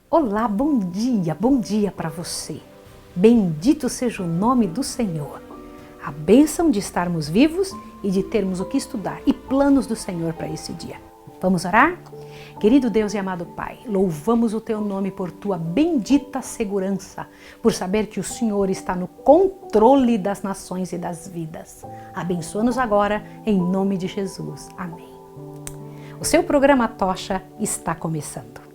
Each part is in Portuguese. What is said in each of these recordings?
Olá, bom dia para você. Bendito seja o nome do Senhor. A bênção de estarmos vivos e de termos o que estudar e planos do Senhor para esse dia. Vamos orar? Querido Deus e amado Pai, louvamos o Teu nome por Tua bendita segurança, por saber que o Senhor está no controle das nações e das vidas. Abençoa-nos agora, em nome de Jesus. Amém. O seu programa Tocha está começando.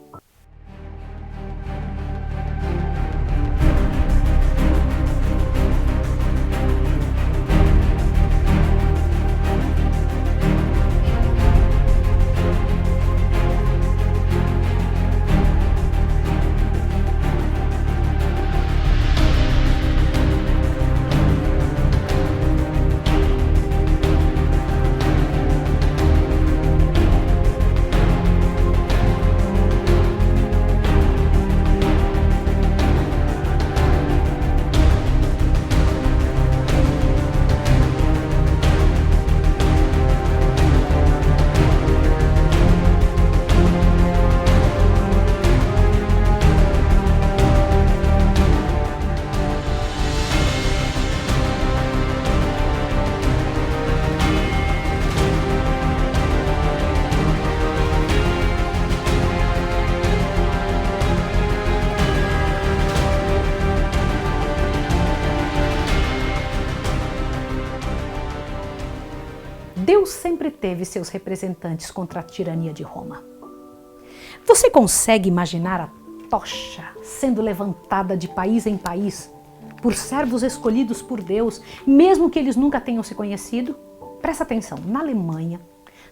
Deus sempre teve seus representantes contra a tirania de Roma. Você consegue imaginar a tocha sendo levantada de país em país por servos escolhidos por Deus, mesmo que eles nunca tenham se conhecido? Presta atenção, na Alemanha,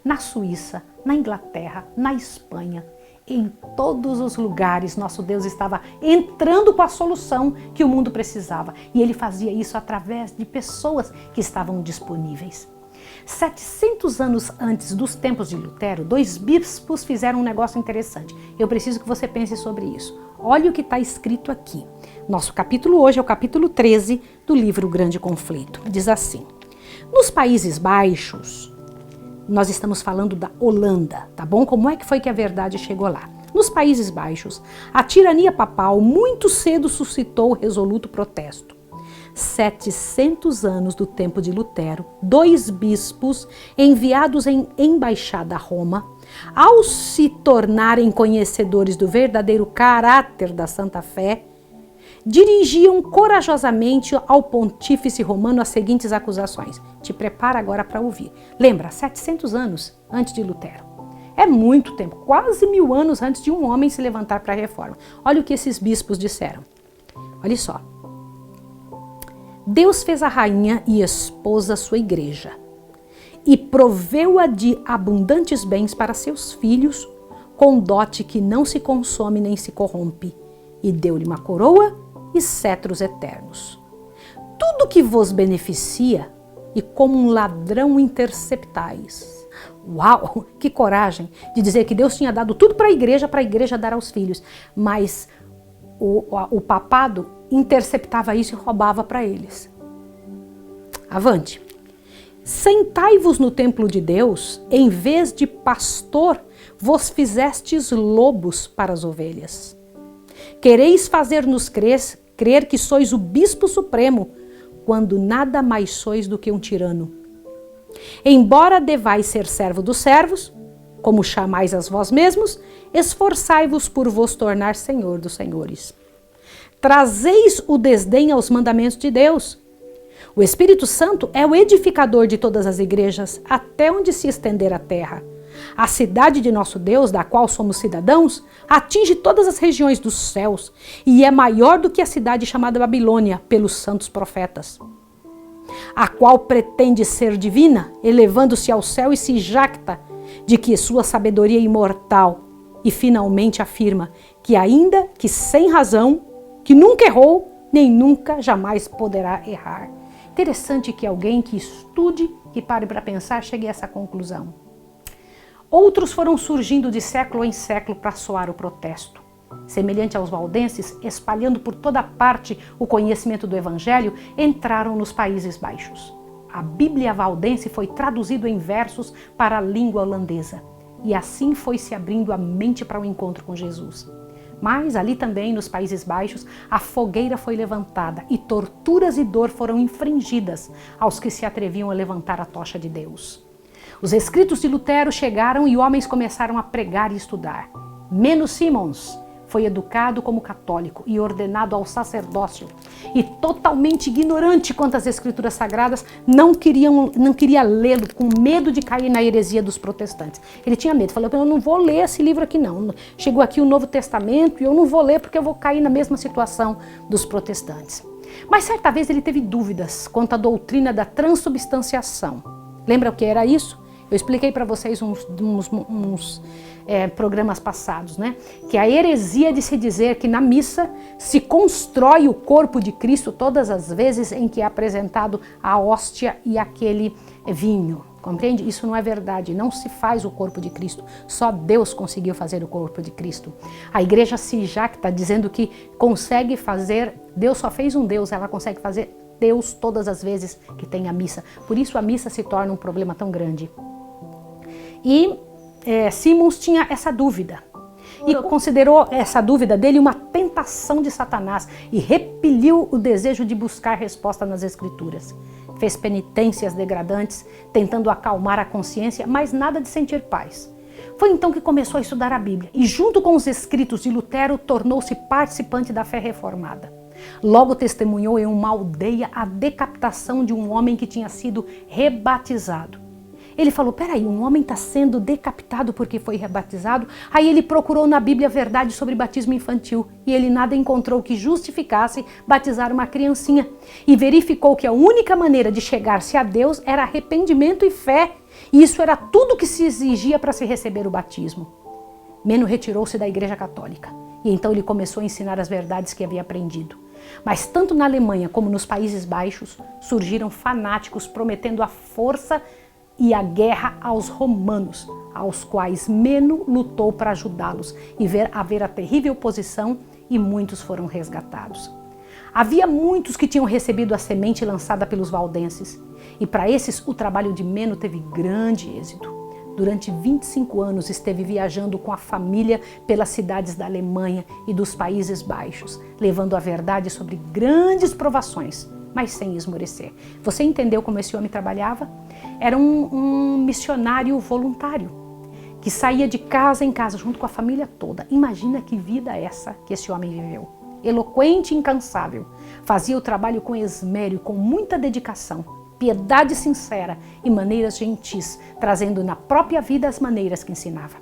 na Suíça, na Inglaterra, na Espanha, em todos os lugares nosso Deus estava entrando com a solução que o mundo precisava. E Ele fazia isso através de pessoas que estavam disponíveis. 700 anos antes dos tempos de Lutero, 2 bispos fizeram um negócio interessante. Eu preciso que você pense sobre isso. Olha o que está escrito aqui. Nosso capítulo hoje é o capítulo 13 do livro Grande Conflito. Diz assim: nos Países Baixos, nós estamos falando da Holanda, tá bom? Como é que foi que a verdade chegou lá? Nos Países Baixos, a tirania papal muito cedo suscitou resoluto protesto. 700 anos do tempo de Lutero, 2 bispos enviados em embaixada a Roma, ao se tornarem conhecedores do verdadeiro caráter da Santa Fé, dirigiam corajosamente ao pontífice romano as seguintes acusações. Te prepara agora para ouvir. Lembra, 700 anos antes de Lutero. É muito tempo, quase 1000 anos antes de um homem se levantar para a reforma. Olha o que esses bispos disseram. Olha só. Deus fez a rainha e esposa sua igreja e proveu-a de abundantes bens para seus filhos, com dote que não se consome nem se corrompe, e deu-lhe uma coroa e cetros eternos. Tudo que vos beneficia, e como um ladrão interceptais. Uau, que coragem de dizer que Deus tinha dado tudo para a igreja dar aos filhos, mas o papado interceptava isso e roubava para eles. Avante. Sentai-vos no templo de Deus, em vez de pastor, vos fizestes lobos para as ovelhas. Quereis fazer-nos crer que sois o bispo supremo, quando nada mais sois do que um tirano. Embora devais ser servo dos servos, como chamais a vós mesmos, esforçai-vos por vos tornar senhor dos senhores. Trazeis o desdém aos mandamentos de Deus. O Espírito Santo é o edificador de todas as igrejas, até onde se estender a terra. A cidade de nosso Deus, da qual somos cidadãos, atinge todas as regiões dos céus e é maior do que a cidade chamada Babilônia pelos santos profetas, a qual pretende ser divina, elevando-se ao céu e se jacta de que sua sabedoria é imortal, e finalmente afirma que ainda que sem razão, que nunca errou, nem nunca jamais poderá errar. Interessante que alguém que estude, que pare para pensar, chegue a essa conclusão. Outros foram surgindo de século em século para soar o protesto. Semelhante aos valdenses, espalhando por toda parte o conhecimento do Evangelho, entraram nos Países Baixos. A Bíblia valdense foi traduzida em versos para a língua holandesa. E assim foi se abrindo a mente para o encontro com Jesus. Mas ali também, nos Países Baixos, a fogueira foi levantada e torturas e dor foram infringidas aos que se atreviam a levantar a tocha de Deus. Os escritos de Lutero chegaram e homens começaram a pregar e estudar. Menno Simons foi educado como católico e ordenado ao sacerdócio. E totalmente ignorante quanto às escrituras sagradas, não queria lê-lo, com medo de cair na heresia dos protestantes. Ele tinha medo, falou, eu não vou ler esse livro aqui não. Chegou aqui o Novo Testamento e eu não vou ler porque eu vou cair na mesma situação dos protestantes. Mas certa vez ele teve dúvidas quanto à doutrina da transubstanciação. Lembra o que era isso? Eu expliquei para vocês uns programas passados, né? Que a heresia de se dizer que na missa se constrói o corpo de Cristo todas as vezes em que é apresentado a hóstia e aquele vinho. Compreende? Isso não é verdade, não se faz o corpo de Cristo, só Deus conseguiu fazer o corpo de Cristo. A igreja se jacta dizendo que consegue fazer, Deus só fez um Deus, ela consegue fazer Deus todas as vezes que tem a missa. Por isso a missa se torna um problema tão grande. E Simons tinha essa dúvida e considerou essa dúvida dele uma tentação de Satanás e repeliu o desejo de buscar resposta nas Escrituras. Fez penitências degradantes, tentando acalmar a consciência, mas nada de sentir paz. Foi então que começou a estudar a Bíblia e, junto com os escritos de Lutero, tornou-se participante da fé reformada. Logo testemunhou em uma aldeia a decapitação de um homem que tinha sido rebatizado. Ele falou, peraí, um homem está sendo decapitado porque foi rebatizado? Aí ele procurou na Bíblia a verdade sobre batismo infantil e ele nada encontrou que justificasse batizar uma criancinha. E verificou que a única maneira de chegar-se a Deus era arrependimento e fé. E isso era tudo que se exigia para se receber o batismo. Menno retirou-se da Igreja Católica e então ele começou a ensinar as verdades que havia aprendido. Mas tanto na Alemanha como nos Países Baixos surgiram fanáticos prometendo a força e a guerra aos romanos, aos quais Menno lutou para ajudá-los e haver a terrível oposição e muitos foram resgatados. Havia muitos que tinham recebido a semente lançada pelos valdenses e para esses o trabalho de Menno teve grande êxito. Durante 25 anos esteve viajando com a família pelas cidades da Alemanha e dos Países Baixos, levando a verdade sobre grandes provações, mas sem esmorecer. Você entendeu como esse homem trabalhava? Era um missionário voluntário, que saía de casa em casa, junto com a família toda. Imagina que vida essa que esse homem viveu. Eloquente e incansável. Fazia o trabalho com esmero, com muita dedicação, piedade sincera e maneiras gentis, trazendo na própria vida as maneiras que ensinava.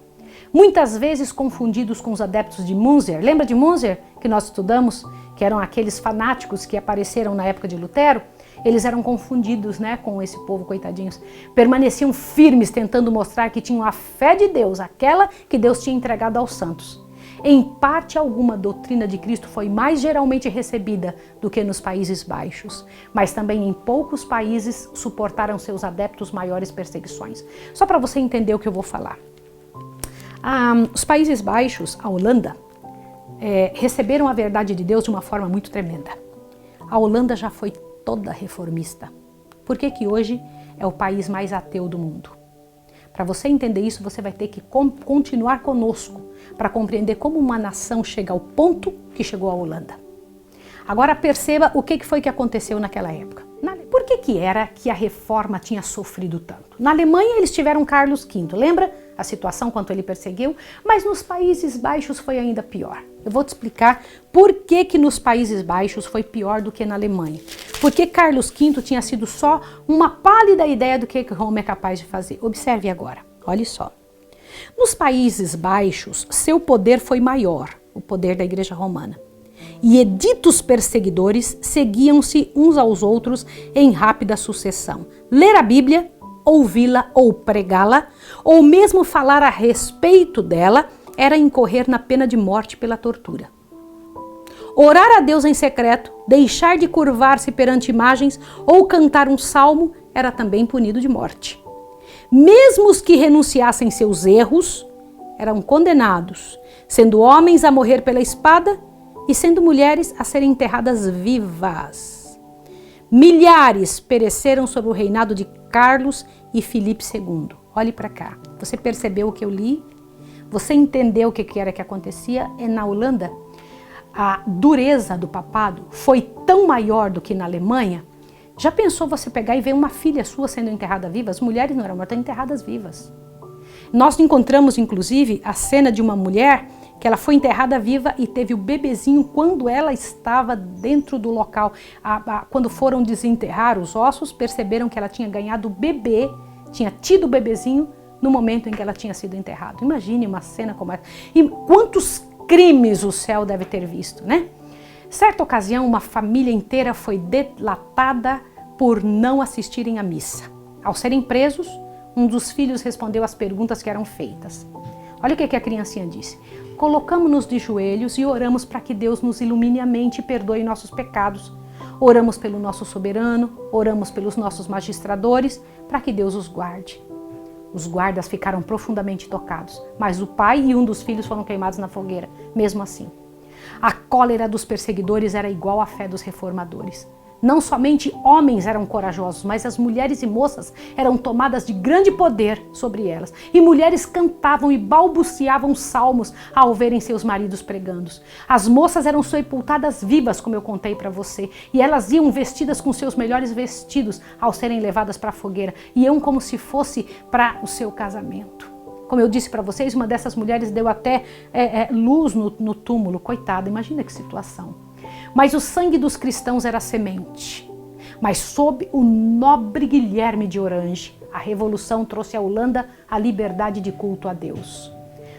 Muitas vezes confundidos com os adeptos de Münzer. Lembra de Münzer, que nós estudamos? Que eram aqueles fanáticos que apareceram na época de Lutero? Eles eram confundidos, né, com esse povo, coitadinhos. Permaneciam firmes, tentando mostrar que tinham a fé de Deus, aquela que Deus tinha entregado aos santos. Em parte alguma, a doutrina de Cristo foi mais geralmente recebida do que nos Países Baixos, mas também em poucos países suportaram seus adeptos maiores perseguições. Só para você entender o que eu vou falar. Os Países Baixos, a Holanda, receberam a verdade de Deus de uma forma muito tremenda. A Holanda já foi toda reformista. Por que que hoje é o país mais ateu do mundo? Para você entender isso, você vai ter que continuar conosco para compreender como uma nação chega ao ponto que chegou a Holanda. Agora perceba o que foi que aconteceu naquela época. Por que era que a reforma tinha sofrido tanto? Na Alemanha eles tiveram Carlos V, lembra a situação quanto ele perseguiu? Mas nos Países Baixos foi ainda pior. Eu vou te explicar por que nos Países Baixos foi pior do que na Alemanha. Porque Carlos V tinha sido só uma pálida ideia do que Roma é capaz de fazer. Observe agora, olhe só. Nos Países Baixos, seu poder foi maior, o poder da Igreja Romana. E editos perseguidores seguiam-se uns aos outros em rápida sucessão. Ler a Bíblia, ouvi-la ou pregá-la, ou mesmo falar a respeito dela, era incorrer na pena de morte pela tortura. Orar a Deus em secreto, deixar de curvar-se perante imagens ou cantar um salmo era também punido de morte. Mesmo os que renunciassem seus erros eram condenados, sendo homens a morrer pela espada e sendo mulheres a serem enterradas vivas. Milhares pereceram sob o reinado de Carlos e Filipe II. Olhe para cá. Você percebeu o que eu li? você entendeu o que era que acontecia? Na Holanda, a dureza do papado foi tão maior do que na Alemanha. Já pensou você pegar e ver uma filha sua sendo enterrada viva? As mulheres não eram mortas, eram enterradas vivas. Nós encontramos, inclusive, a cena de uma mulher que ela foi enterrada viva e teve o bebezinho quando ela estava dentro do local. Quando foram desenterrar os ossos, perceberam que ela tinha ganhado o bebê, tinha tido o bebezinho no momento em que ela tinha sido enterrada. Imagine uma cena como essa. E quantos crimes o céu deve ter visto, né? Certa ocasião, uma família inteira foi delatada por não assistirem à missa. Ao serem presos, um dos filhos respondeu às perguntas que eram feitas. Olha o que a criancinha disse. Colocamos-nos de joelhos e oramos para que Deus nos ilumine a mente e perdoe nossos pecados. Oramos pelo nosso soberano, oramos pelos nossos magistradores, para que Deus os guarde. Os guardas ficaram profundamente tocados, mas o pai e um dos filhos foram queimados na fogueira, mesmo assim. A cólera dos perseguidores era igual à fé dos reformadores. Não somente homens eram corajosos, mas as mulheres e moças eram tomadas de grande poder sobre elas. E mulheres cantavam e balbuciavam salmos ao verem seus maridos pregando. As moças eram sepultadas vivas, como eu contei para você, e elas iam vestidas com seus melhores vestidos ao serem levadas para a fogueira, e iam como se fosse para o seu casamento. Como eu disse para vocês, uma dessas mulheres deu até luz no túmulo. Coitada, imagina que situação. Mas o sangue dos cristãos era semente. Mas sob o nobre Guilherme de Orange, a revolução trouxe à Holanda a liberdade de culto a Deus.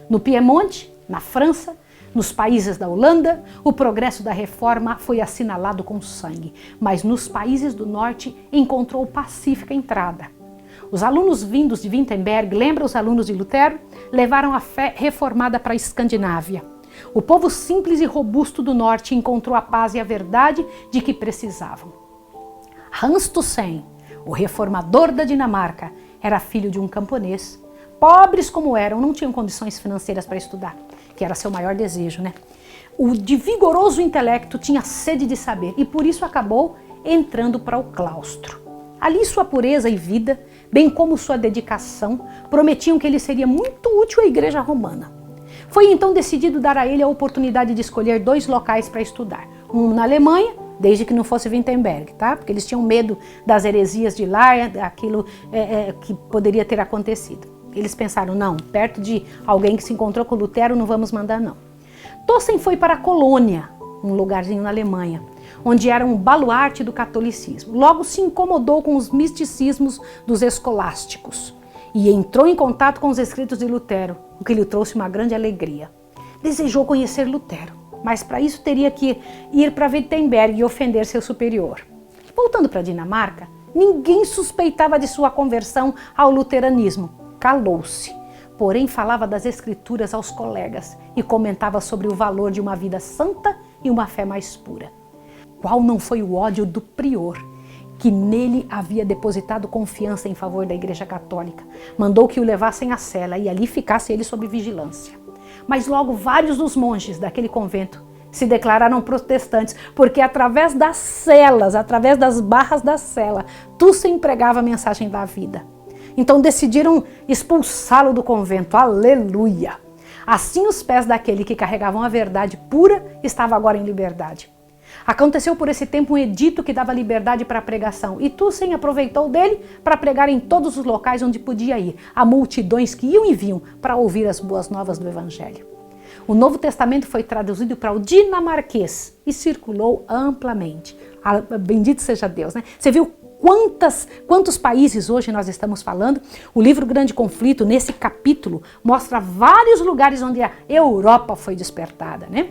No Piemonte, na França, nos países da Holanda, o progresso da reforma foi assinalado com sangue. Mas nos países do norte encontrou pacífica entrada. Os alunos vindos de Wittenberg, lembra os alunos de Lutero? Levaram a fé reformada para a Escandinávia. O povo simples e robusto do norte encontrou a paz e a verdade de que precisavam. Hans Tussen, o reformador da Dinamarca, era filho de um camponês. Pobres como eram, não tinham condições financeiras para estudar, que era seu maior desejo, né? O de vigoroso intelecto tinha sede de saber e por isso acabou entrando para o claustro. Ali sua pureza e vida, bem como sua dedicação, prometiam que ele seria muito útil à Igreja Romana. Foi então decidido dar a ele a oportunidade de escolher 2 locais para estudar. Um na Alemanha, desde que não fosse Wittenberg, tá? Porque eles tinham medo das heresias de lá, daquilo que poderia ter acontecido. Eles pensaram, não, perto de alguém que se encontrou com Lutero, não vamos mandar não. Tussen foi para a Colônia, um lugarzinho na Alemanha, onde era um baluarte do catolicismo. Logo se incomodou com os misticismos dos escolásticos e entrou em contato com os escritos de Lutero, o que lhe trouxe uma grande alegria. Desejou conhecer Lutero, mas para isso teria que ir para Wittenberg e ofender seu superior. Voltando para a Dinamarca, ninguém suspeitava de sua conversão ao luteranismo. Calou-se, porém falava das escrituras aos colegas e comentava sobre o valor de uma vida santa e uma fé mais pura. Qual não foi o ódio do prior, que nele havia depositado confiança em favor da Igreja Católica. Mandou que o levassem à cela e ali ficasse ele sob vigilância. Mas logo vários dos monges daquele convento se declararam protestantes, porque através das celas, através das barras da cela, Tussen pregava a mensagem da vida. Então decidiram expulsá-lo do convento. Aleluia! Assim os pés daquele que carregavam a verdade pura estavam agora em liberdade. Aconteceu por esse tempo um edito que dava liberdade para a pregação e Tussen aproveitou dele para pregar em todos os locais onde podia ir, a multidões que iam e vinham para ouvir as boas novas do Evangelho. O Novo Testamento foi traduzido para o dinamarquês e circulou amplamente. Bendito seja Deus, né? Você viu quantos países hoje nós estamos falando? O livro Grande Conflito, nesse capítulo, mostra vários lugares onde a Europa foi despertada, né?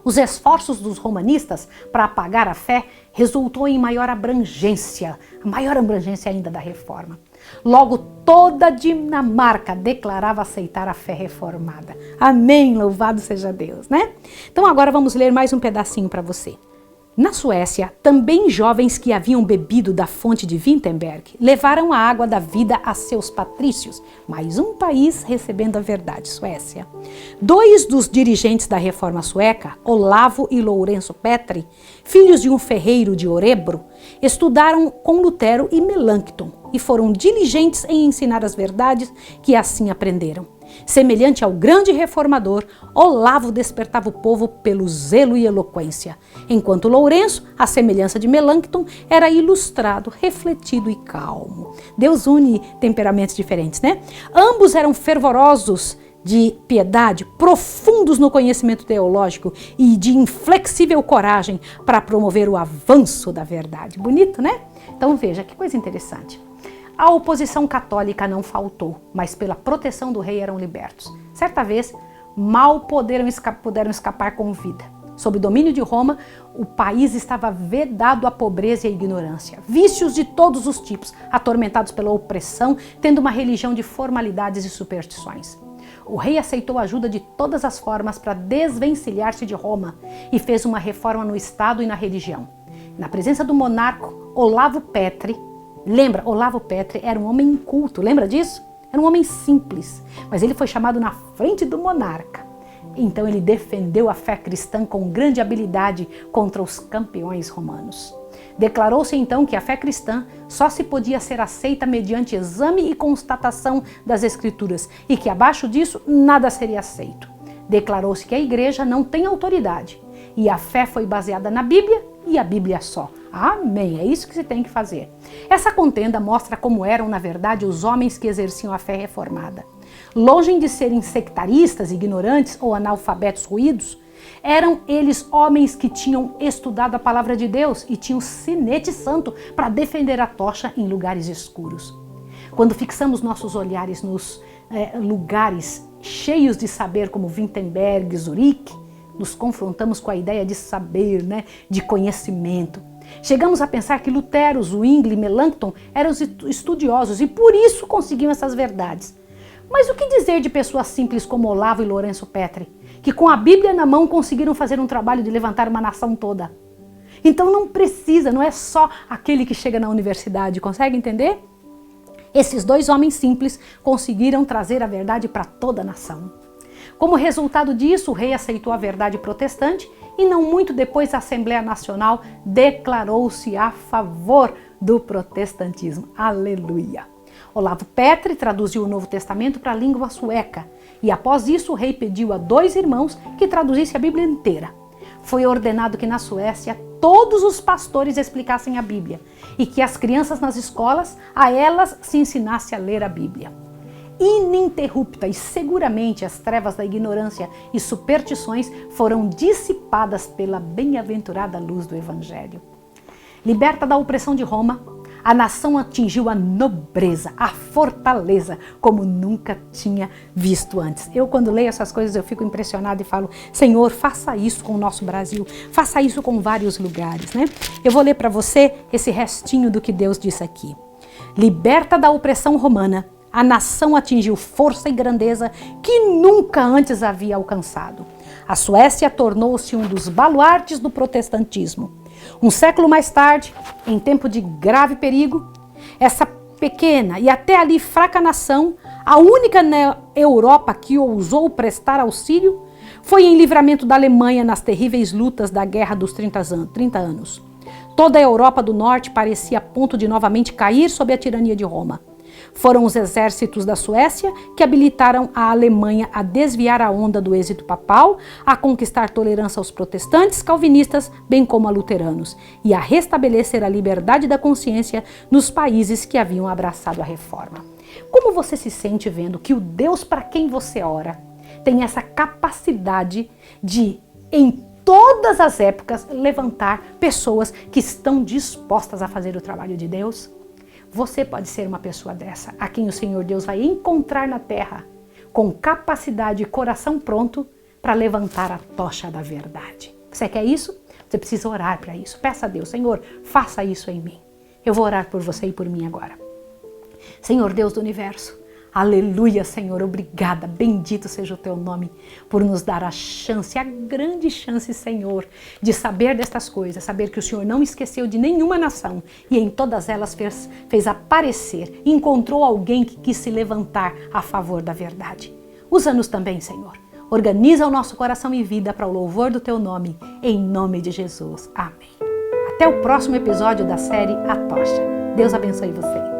Os esforços dos romanistas para apagar a fé resultou em maior abrangência, a maior abrangência ainda da reforma. Logo, toda a Dinamarca declarava aceitar a fé reformada. Amém, louvado seja Deus, né? Então agora vamos ler mais um pedacinho para você. Na Suécia, também jovens que haviam bebido da fonte de Wittenberg levaram a água da vida a seus patrícios, mais um país recebendo a verdade, Suécia. 2 dos dirigentes da reforma sueca, Olavo e Lourenço Petri, filhos de um ferreiro de Orebro, estudaram com Lutero e Melanchthon e foram diligentes em ensinar as verdades que assim aprenderam. Semelhante ao grande reformador, Olavo despertava o povo pelo zelo e eloquência, enquanto Lourenço, à semelhança de Melanchthon, era ilustrado, refletido e calmo. Deus une temperamentos diferentes, né? Ambos eram fervorosos de piedade, profundos no conhecimento teológico e de inflexível coragem para promover o avanço da verdade. Bonito, né? Então veja, que coisa interessante. A oposição católica não faltou, mas pela proteção do rei eram libertos. Certa vez, mal puderam escapar com vida. Sob o domínio de Roma, o país estava vedado à pobreza e à ignorância. Vícios de todos os tipos, atormentados pela opressão, tendo uma religião de formalidades e superstições. O rei aceitou a ajuda de todas as formas para desvencilhar-se de Roma e fez uma reforma no Estado e na religião. Na presença do monarca Olavo Petri, Olavo Petri era um homem inculto, lembra disso? Era um homem simples, mas ele foi chamado na frente do monarca. Então ele defendeu a fé cristã com grande habilidade contra os campeões romanos. Declarou-se então que a fé cristã só se podia ser aceita mediante exame e constatação das Escrituras e que abaixo disso nada seria aceito. Declarou-se que a igreja não tem autoridade e a fé foi baseada na Bíblia e a Bíblia só. Amém, é isso que se tem que fazer. Essa contenda mostra como eram, na verdade, os homens que exerciam a fé reformada. Longe de serem sectaristas, ignorantes ou analfabetos ruídos, eram eles homens que tinham estudado a palavra de Deus e tinham sinete santo para defender a tocha em lugares escuros. Quando fixamos nossos olhares nos lugares cheios de saber como Wittenberg, Zurique, nos confrontamos com a ideia de saber, de conhecimento. Chegamos a pensar que Lutero, Zwingli e Melanchthon eram estudiosos e por isso conseguiam essas verdades. Mas o que dizer de pessoas simples como Olavo e Lourenço Petri, que com a Bíblia na mão conseguiram fazer um trabalho de levantar uma nação toda? Então não é só aquele que chega na universidade, consegue entender? Esses dois homens simples conseguiram trazer a verdade para toda a nação. Como resultado disso, o rei aceitou a verdade protestante e não muito depois a Assembleia Nacional declarou-se a favor do protestantismo. Aleluia! Olavo Petri traduziu o Novo Testamento para a língua sueca e após isso o rei pediu a 2 irmãos que traduzissem a Bíblia inteira. Foi ordenado que na Suécia todos os pastores explicassem a Bíblia e que as crianças nas escolas, a elas se ensinasse a ler a Bíblia. Ininterrupta e seguramente as trevas da ignorância e superstições foram dissipadas pela bem-aventurada luz do Evangelho. Liberta da opressão de Roma, a nação atingiu a nobreza, a fortaleza, como nunca tinha visto antes. Eu, quando leio essas coisas, eu fico impressionada e falo, Senhor, faça isso com o nosso Brasil, faça isso com vários lugares, né? Eu vou ler para você esse restinho do que Deus disse aqui. Liberta da opressão romana, a nação atingiu força e grandeza que nunca antes havia alcançado. A Suécia tornou-se um dos baluartes do protestantismo. Um século mais tarde, em tempo de grave perigo, essa pequena e até ali fraca nação, a única na Europa que ousou prestar auxílio, foi em livramento da Alemanha nas terríveis lutas da Guerra dos 30 anos. Toda a Europa do Norte parecia a ponto de novamente cair sob a tirania de Roma. Foram os exércitos da Suécia que habilitaram a Alemanha a desviar a onda do êxito papal, a conquistar tolerância aos protestantes, calvinistas, bem como a luteranos, e a restabelecer a liberdade da consciência nos países que haviam abraçado a reforma. Como você se sente vendo que o Deus para quem você ora tem essa capacidade de, em todas as épocas, levantar pessoas que estão dispostas a fazer o trabalho de Deus? Você pode ser uma pessoa dessa, a quem o Senhor Deus vai encontrar na terra, com capacidade e coração pronto para levantar a tocha da verdade. Você quer isso? Você precisa orar para isso. Peça a Deus, Senhor, faça isso em mim. Eu vou orar por você e por mim agora. Senhor Deus do universo, aleluia, Senhor, obrigada, bendito seja o teu nome por nos dar a chance, a grande chance, Senhor, de saber destas coisas, saber que o Senhor não esqueceu de nenhuma nação e em todas elas fez aparecer, encontrou alguém que quis se levantar a favor da verdade. Usa-nos também, Senhor. Organiza o nosso coração e vida para o louvor do teu nome, em nome de Jesus. Amém. Até o próximo episódio da série A Tocha. Deus abençoe você.